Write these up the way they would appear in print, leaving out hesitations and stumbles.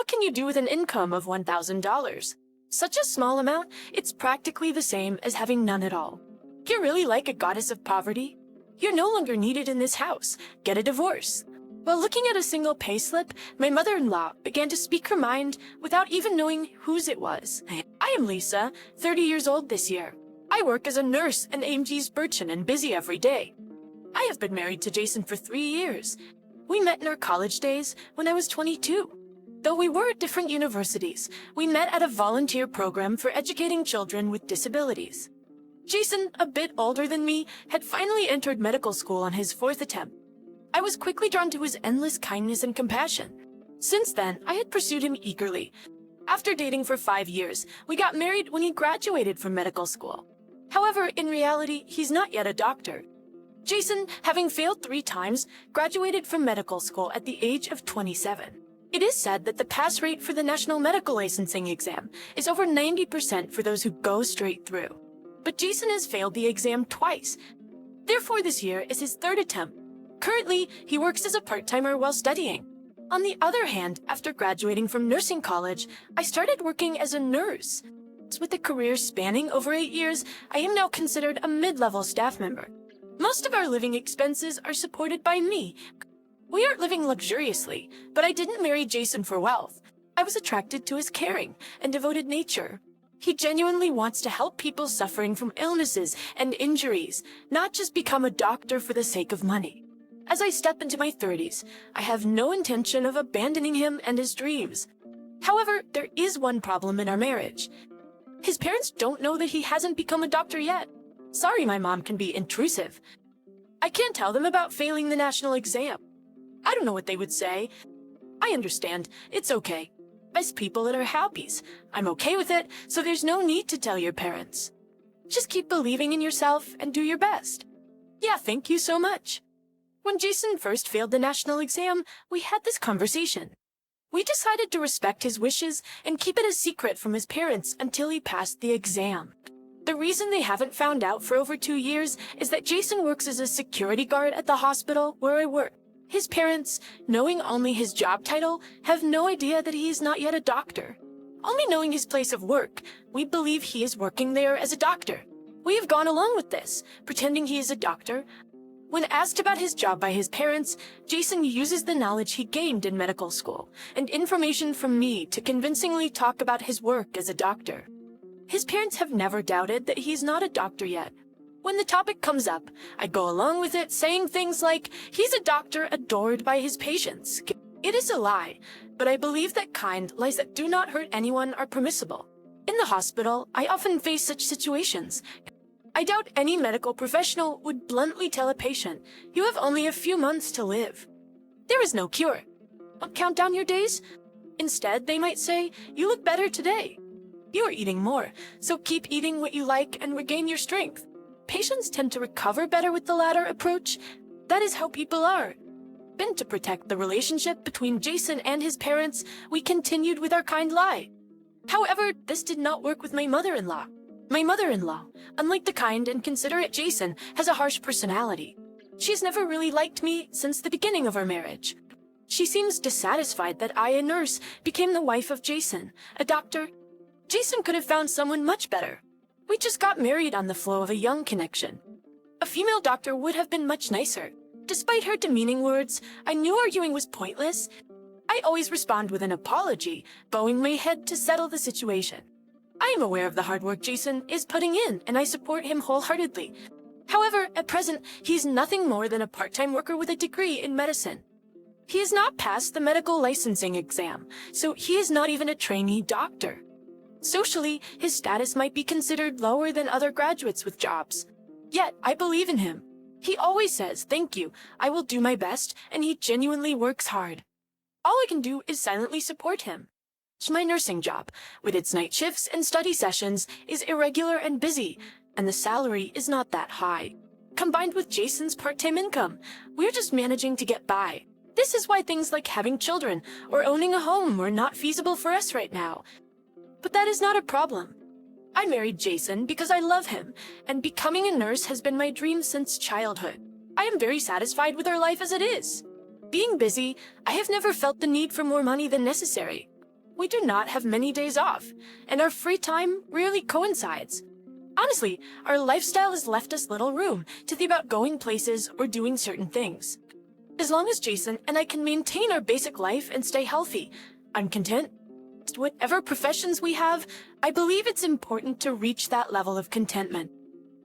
what can you do with an income of $1,000? Such a small amount, it's practically the same as having none at all. You're really like a goddess of poverty? You're no longer needed in this house. Get a divorce. While looking at a single payslip, my mother-in-law began to speak her mind without even knowing whose it was. I am Lisa, 30 years old this year. I work as a nurse in AMG's Birchin and busy every day. I have been married to Jason for 3 years. We met in our college days when I was 22. Though we were at different universities, we met at a volunteer program for educating children with disabilities. Jason, a bit older than me, had finally entered medical school on his 4th attempt. I was quickly drawn to his endless kindness and compassion. Since then, I had pursued him eagerly. After dating for 5 years, we got married when he graduated from medical school. However, in reality, he's not yet a doctor. Jason, having failed 3 times, graduated from medical school at the age of 27. It is said that the pass rate for the National Medical Licensing exam is over 90% for those who go straight through. But Jason has failed the exam twice. Therefore, this year is his 3rd attempt. Currently, he works as a part-timer while studying. On the other hand, after graduating from nursing college, I started working as a nurse. With a career spanning over 8 years, I am now considered a mid-level staff member. Most of our living expenses are supported by me. We aren't living luxuriously, but I didn't marry Jason for wealth. I was attracted to his caring and devoted nature. He genuinely wants to help people suffering from illnesses and injuries, not just become a doctor for the sake of money. As I step into my 30s, I have no intention of abandoning him and his dreams. However, there is one problem in our marriage. His parents don't know that he hasn't become a doctor yet. Sorry, my mom can be intrusive. I can't tell them about failing the national exam. I don't know what they would say. I understand. It's okay. Best people at our happies. I'm okay with it, so there's no need to tell your parents. Just keep believing in yourself and do your best. Yeah, thank you so much. When Jason first failed the national exam, we had this conversation. We decided to respect his wishes and keep it a secret from his parents until he passed the exam. The reason they haven't found out for over 2 years is that Jason works as a security guard at the hospital where I work. His parents, knowing only his job title, have no idea that he is not yet a doctor. Only knowing his place of work, we believe he is working there as a doctor. We have gone along with this, pretending he is a doctor. When asked about his job by his parents, Jason uses the knowledge he gained in medical school and information from me to convincingly talk about his work as a doctor. His parents have never doubted that he's not a doctor yet. When the topic comes up, I go along with it, saying things like, he's a doctor adored by his patients. It is a lie, but I believe that kind lies that do not hurt anyone are permissible. In the hospital, I often face such situations. I doubt any medical professional would bluntly tell a patient, you have only a few months to live. There is no cure. Don't count down your days. Instead, they might say, you look better today. You are eating more, so keep eating what you like and regain your strength. Patients tend to recover better with the latter approach. That is how people are. Then to protect the relationship between Jason and his parents, we continued with our kind lie. However, this did not work with my mother-in-law. My mother-in-law, unlike the kind and considerate Jason, has a harsh personality. She's never really liked me since the beginning of our marriage. She seems dissatisfied that I, a nurse, became the wife of Jason, a doctor. Jason could have found someone much better. We just got married on the flow of a young connection. A female doctor would have been much nicer. Despite her demeaning words, I knew arguing was pointless. I always respond with an apology, bowing my head to settle the situation. I am aware of the hard work Jason is putting in, and I support him wholeheartedly. However, at present, he's nothing more than a part-time worker with a degree in medicine. He has not passed the medical licensing exam, so he is not even a trainee doctor. Socially, his status might be considered lower than other graduates with jobs. Yet, I believe in him. He always says, thank you, I will do my best, and he genuinely works hard. All I can do is silently support him. My nursing job, with its night shifts and study sessions, is irregular and busy, and the salary is not that high. Combined with Jason's part-time income, we're just managing to get by. This is why things like having children or owning a home are not feasible for us right now. But that is not a problem. I married Jason because I love him, and becoming a nurse has been my dream since childhood. I am very satisfied with our life as it is. Being busy, I have never felt the need for more money than necessary. we do not have many days off, and our free time rarely coincides. Honestly, our lifestyle has left us little room to think about going places or doing certain things. As long as Jason and I can maintain our basic life and stay healthy, I'm content. Whatever professions we have, I believe it's important to reach that level of contentment.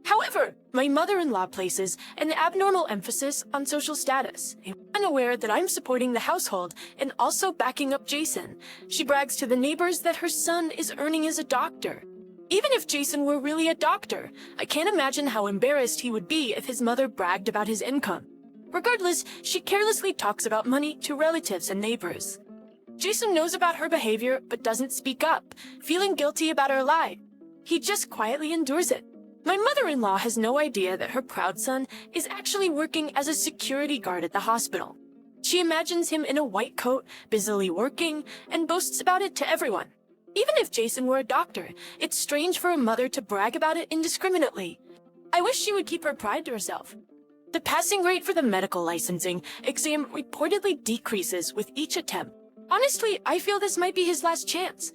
However, my mother-in-law places an abnormal emphasis on social status. Unaware that I'm supporting the household and also backing up Jason, she brags to the neighbors that her son is earning as a doctor. Even if Jason were really a doctor, I can't imagine how embarrassed he would be if his mother bragged about his income. Regardless, she carelessly talks about money to relatives and neighbors. Jason knows about her behavior but doesn't speak up, feeling guilty about her lie. He just quietly endures it. My mother-in-law has no idea that her proud son is actually working as a security guard at the hospital. She imagines him in a white coat, busily working, and boasts about it to everyone. Even if Jason were a doctor, it's strange for a mother to brag about it indiscriminately. I wish she would keep her pride to herself. The passing rate for the medical licensing exam reportedly decreases with each attempt. Honestly, I feel this might be his last chance.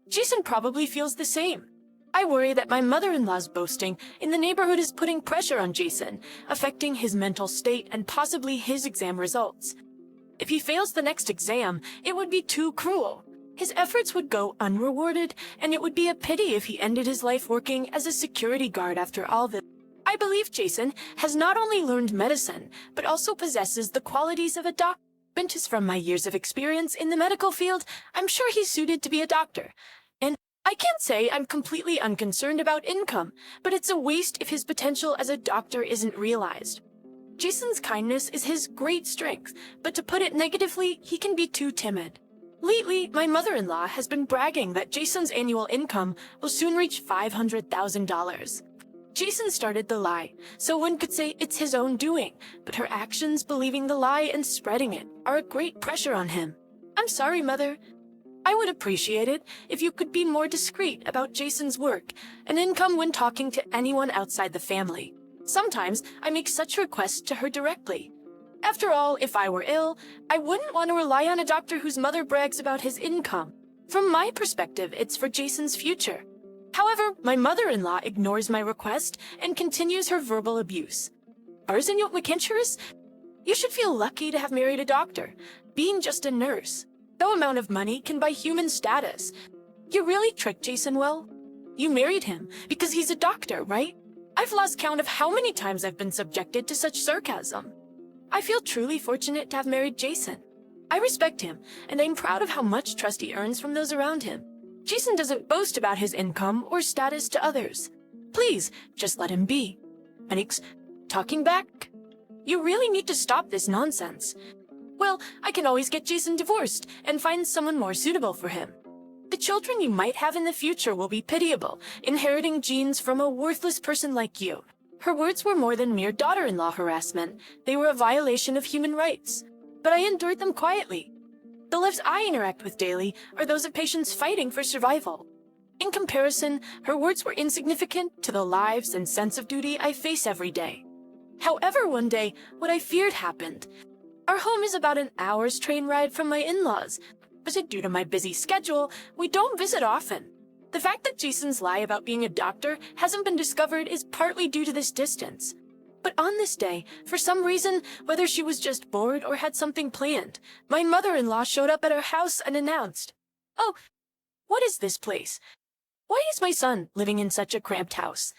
Jason probably feels the same. I worry that my mother-in-law's boasting in the neighborhood is putting pressure on Jason, affecting his mental state and possibly his exam results. If he fails the next exam, it would be too cruel. His efforts would go unrewarded, and it would be a pity if he ended his life working as a security guard after all this. I believe Jason has not only learned medicine, but also possesses the qualities of a doctor. From my years of experience in the medical field, I'm sure he's suited to be a doctor. And I can't say I'm completely unconcerned about income, but it's a waste if his potential as a doctor isn't realized. Jason's kindness is his great strength, but to put it negatively, he can be too timid. Lately, my mother-in-law has been bragging that Jason's annual income will soon reach $500,000. Jason started the lie, so one could say it's his own doing, but her actions believing the lie and spreading it are a great pressure on him. I'm sorry, Mother. I would appreciate it if you could be more discreet about Jason's work and income when talking to anyone outside the family. Sometimes I make such requests to her directly. After all, if I were ill, I wouldn't want to rely on a doctor whose mother brags about his income. From my perspective, it's for Jason's future. However, my mother-in-law ignores my request and continues her verbal abuse. Arsenio McIntyre, you should feel lucky to have married a doctor, being just a nurse. No amount of money can buy human status. You really tricked Jason well. You married him because he's a doctor, right? I've lost count of how many times I've been subjected to such sarcasm. I feel truly fortunate to have married Jason. I respect him, and I'm proud of how much trust he earns from those around him. Jason doesn't boast about his income or status to others. Please, just let him be. Alex, talking back? You really need to stop this nonsense. Well, I can always get Jason divorced and find someone more suitable for him. The children you might have in the future will be pitiable, inheriting genes from a worthless person like you. Her words were more than mere daughter-in-law harassment. They were a violation of human rights. But I endured them quietly. The lives I interact with daily are those of patients fighting for survival. In comparison, her words were insignificant to the lives and sense of duty I face every day. However, one day, what I feared happened. Our home is about an hour's train ride from my in-laws, but due to my busy schedule, we don't visit often. The fact that Jason's lie about being a doctor hasn't been discovered is partly due to this distance. But on this day, for some reason, whether she was just bored or had something planned, my mother-in-law showed up at her house and announced, "Oh, what is this place? Why is my son living in such a cramped house?"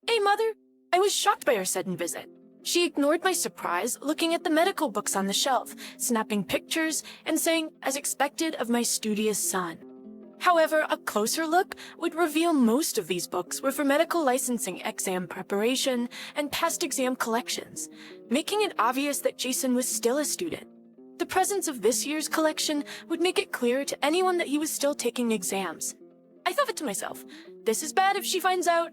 "Hey, Mother." I was shocked by her sudden visit. She ignored my surprise, looking at the medical books on the shelf, snapping pictures, and saying, as expected, of my studious son. However, a closer look would reveal most of these books were for medical licensing exam preparation and past exam collections, making it obvious that Jason was still a student. The presence of this year's collection would make it clear to anyone that he was still taking exams. I thought to myself, this is bad if she finds out.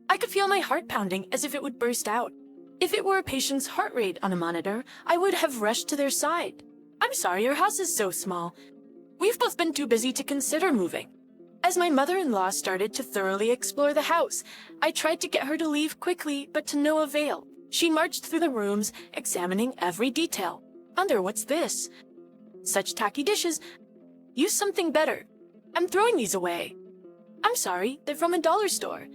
I could feel my heart pounding as if it would burst out. If it were a patient's heart rate on a monitor, I would have rushed to their side. "I'm sorry, your house is so small. We've both been too busy to consider moving." As my mother-in-law started to thoroughly explore the house, I tried to get her to leave quickly, but to no avail. She marched through the rooms, examining every detail. "What's this? Such tacky dishes. Use something better. I'm throwing these away. I'm sorry, they're from a dollar store.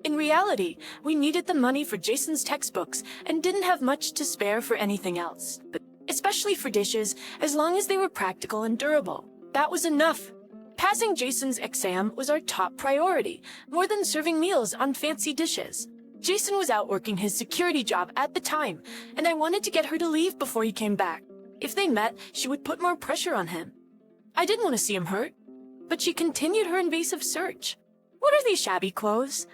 In reality, we needed the money for Jason's textbooks and didn't have much to spare for anything else, but especially for dishes, as long as they were practical and durable. That was enough. Passing Jason's exam was our top priority, more than serving meals on fancy dishes. Jason was out working his security job at the time, and I wanted to get her to leave before he came back. If they met, she would put more pressure on him. I didn't want to see him hurt, but she continued her invasive search. What are these shabby clothes?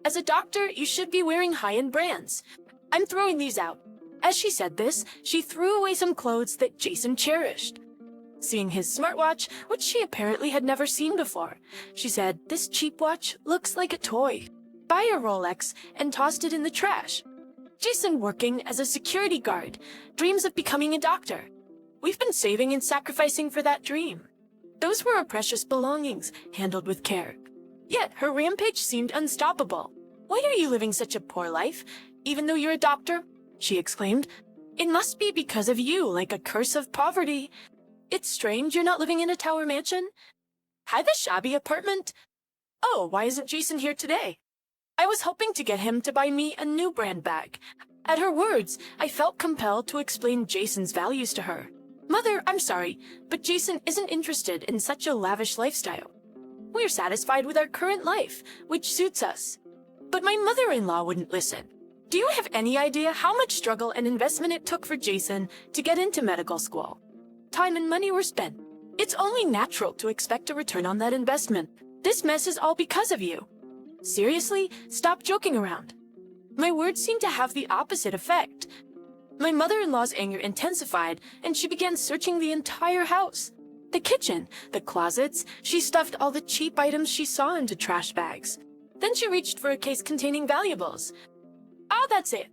As a doctor, you should be wearing high-end brands. I'm throwing these out. As she said this, she threw away some clothes that Jason cherished. Seeing his smartwatch, which she apparently had never seen before, she said, "This cheap watch looks like a toy. Buy a Rolex," and tossed it in the trash. Jason, working as a security guard, dreams of becoming a doctor. We've been saving and sacrificing for that dream. Those were our precious belongings, handled with care. Yet her rampage seemed unstoppable. "Why are you living such a poor life, even though you're a doctor?" she exclaimed. "It must be because of you, like a curse of poverty. It's strange you're not living in a tower mansion. Hi, the shabby apartment. Oh, why isn't Jason here today? I was hoping to get him to buy me a new brand bag." At her words, I felt compelled to explain Jason's values to her. "Mother, I'm sorry, but Jason isn't interested in such a lavish lifestyle. We're satisfied with our current life, which suits us." But my mother-in-law wouldn't listen. "Do you have any idea how much struggle and investment it took for Jason to get into medical school? Time and money were spent. It's only natural to expect a return on that investment. This mess is all because of you. Seriously, stop joking around." My words seemed to have the opposite effect. My mother-in-law's anger intensified, and she began searching the entire house. The kitchen, the closets, she stuffed all the cheap items she saw into trash bags. Then she reached for a case containing valuables. Oh, that's it.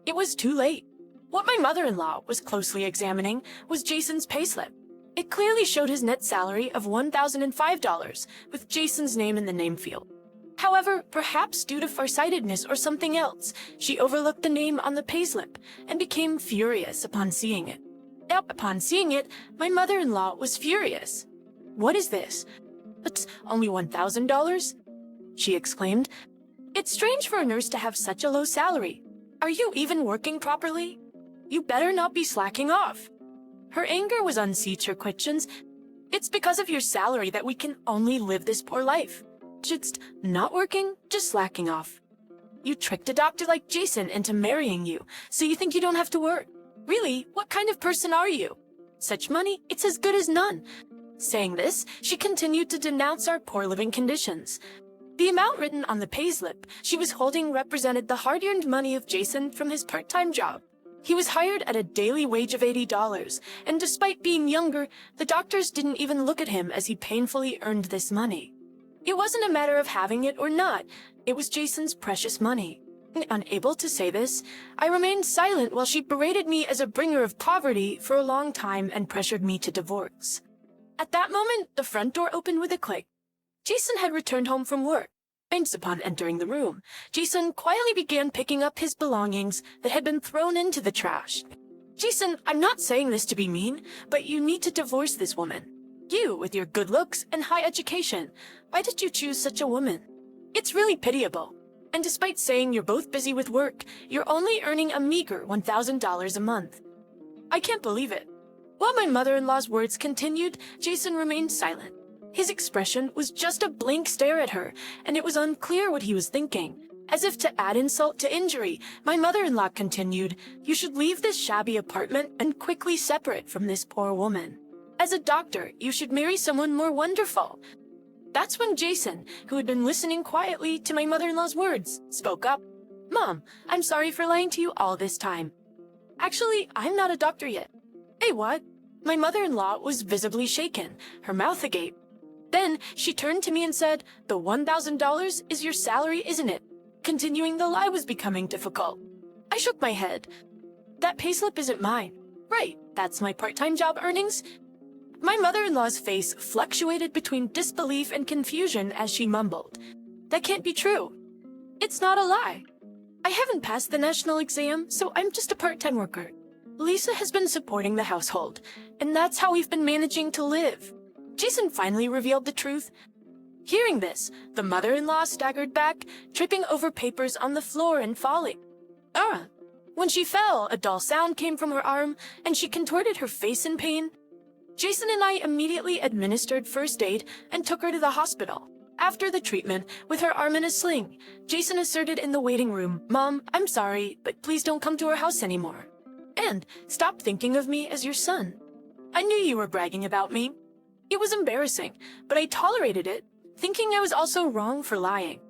It was too late. What my mother-in-law was closely examining was Jason's payslip. It clearly showed his net salary of $1,005, with Jason's name in the name field. However, perhaps due to farsightedness or something else, she overlooked the name on the payslip and became furious upon seeing it. Upon seeing it, my mother-in-law was furious. "What is this? It's only $1,000? She exclaimed. "It's strange for a nurse to have such a low salary. Are you even working properly? You better not be slacking off." Her anger was unseated her questions. "It's because of your salary that we can only live this poor life. Just not working, just slacking off. You tricked a doctor like Jason into marrying you, so you think you don't have to work. Really, what kind of person are you? Such money, it's as good as none." Saying this, she continued to denounce our poor living conditions. The amount written on the payslip she was holding represented the hard-earned money of Jason from his part-time job. He was hired at a daily wage of $80, and despite being younger, the doctors didn't even look at him as he painfully earned this money. It wasn't a matter of having it or not, it was Jason's precious money. Unable to say this, I remained silent while she berated me as a bringer of poverty for a long time and pressured me to divorce. At that moment, the front door opened with a click. Jason had returned home from work. Upon entering the room, Jason quietly began picking up his belongings that had been thrown into the trash. "Jason, I'm not saying this to be mean, but you need to divorce this woman. You, with your good looks and high education, why did you choose such a woman? It's really pitiable. And despite saying you're both busy with work, you're only earning a meager $1,000 a month." I can't believe it. While my mother-in-law's words continued, Jason remained silent. His expression was just a blank stare at her, and it was unclear what he was thinking. As if to add insult to injury, my mother-in-law continued, "You should leave this shabby apartment and quickly separate from this poor woman. As a doctor, you should marry someone more wonderful." That's when Jason, who had been listening quietly to my mother-in-law's words, spoke up. "Mom, I'm sorry for lying to you all this time. Actually, I'm not a doctor yet." "Hey, what?" My mother-in-law was visibly shaken, her mouth agape. Then she turned to me and said, "The $1,000 is your salary, isn't it?" Continuing the lie was becoming difficult. I shook my head. "That payslip isn't mine." "Right, that's my part-time job earnings." My mother-in-law's face fluctuated between disbelief and confusion as she mumbled, "That can't be true. It's not a lie. I haven't passed the national exam, so I'm just a part-time worker. Lisa has been supporting the household, and that's how we've been managing to live." Jason finally revealed the truth. Hearing this, the mother-in-law staggered back, tripping over papers on the floor and falling. When she fell, a dull sound came from her arm, and she contorted her face in pain. Jason and I immediately administered first aid and took her to the hospital. After the treatment, with her arm in a sling, Jason asserted in the waiting room, "Mom, I'm sorry, but please don't come to our house anymore. And stop thinking of me as your son. I knew you were bragging about me." It was embarrassing, but I tolerated it, thinking I was also wrong for lying.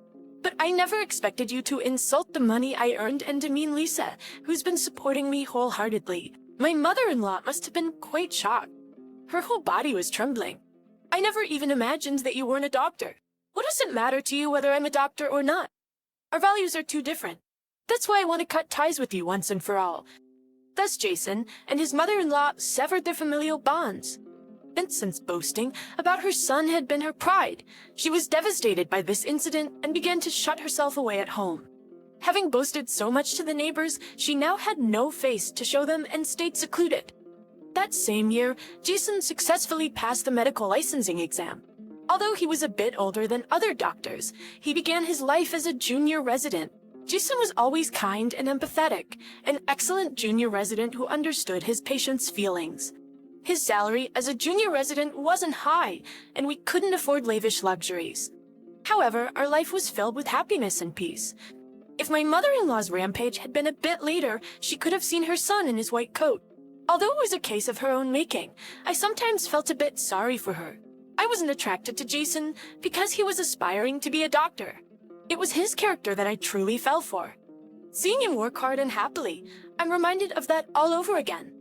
But I never expected you to insult the money I earned and demean Lisa, who's been supporting me wholeheartedly. My mother-in-law must have been quite shocked. Her whole body was trembling. "I never even imagined that you weren't a doctor. What does it matter to you whether I'm a doctor or not? Our values are too different. That's why I want to cut ties with you once and for all." Thus Jason and his mother-in-law severed their familial bonds. Vincent's boasting about her son had been her pride. She was devastated by this incident and began to shut herself away at home. Having boasted so much to the neighbors, she now had no face to show them and stayed secluded. That same year, Jason successfully passed the medical licensing exam. Although he was a bit older than other doctors, he began his life as a junior resident. Jason was always kind and empathetic, an excellent junior resident who understood his patients' feelings. His salary as a junior resident wasn't high, and we couldn't afford lavish luxuries. However, our life was filled with happiness and peace. If my mother-in-law's rampage had been a bit later, she could have seen her son in his white coat. Although it was a case of her own making, I sometimes felt a bit sorry for her. I wasn't attracted to Jason because he was aspiring to be a doctor. It was his character that I truly fell for. Seeing him work hard and happily, I'm reminded of that all over again.